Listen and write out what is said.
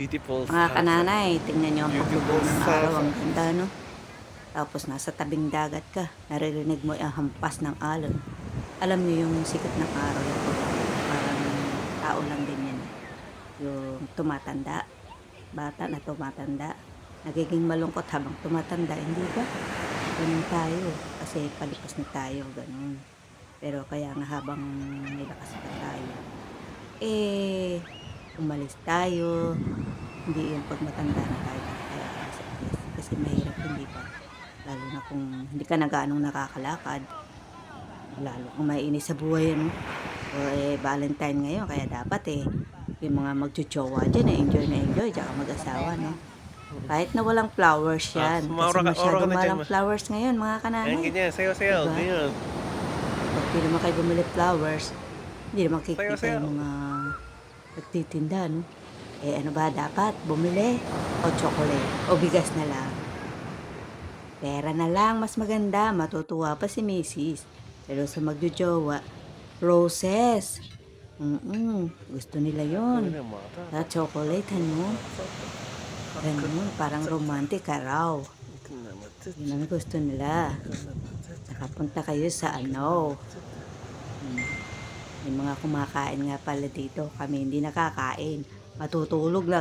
Beautiful Mga sunset. kananay, tingnan nyo ang Beautiful pagbubuo ng araw. Ang sunset. ganda, no? Tapos nasa tabing dagat ka. Naririnig mo ang hampas ng alon. Alam niyo yung sikat ng araw yung parang tao lang din yan. Yung tumatanda. Bata na tumatanda. Nagiging malungkot habang tumatanda. Hindi ba? Ganun tayo. Kasi palipas na tayo. Ganun. Pero kaya nga habang nilakas pa tayo. Umalis tayo. Hindi yung pag matanda na tayo kaya kasi mahirap hindi ba? Lalo na kung hindi ka na gaanong nakakalakad. Lalo kung maiinis sa buhay, ano? O Valentine ngayon, kaya dapat yung mga magjojowa dyan, enjoy na enjoy, tsaka mag-asawa, no? Kahit na walang flowers yan, kasi Aura ka masyadong na dyan. malang flowers ngayon, mga Ayan, kananay. ganyan. Sayo. Diba? Ganyan. Pag di naman kayo bumili flowers, hindi naman kikita Sayo. yung mga nagtitinda, no? Ano ba dapat? Bumili o chocolate o bigas na lang? Pera na lang, mas maganda. Matutuwa pa si Mrs. Pero sa magjojowa, roses. Gusto nila yon. Sa chocolate, ano? Ganun, parang romantic ka raw. Yun ang gusto nila. Nakapunta kayo sa ano. May mga kumakain nga pala dito. Kami hindi nakakain. Matutulog lang.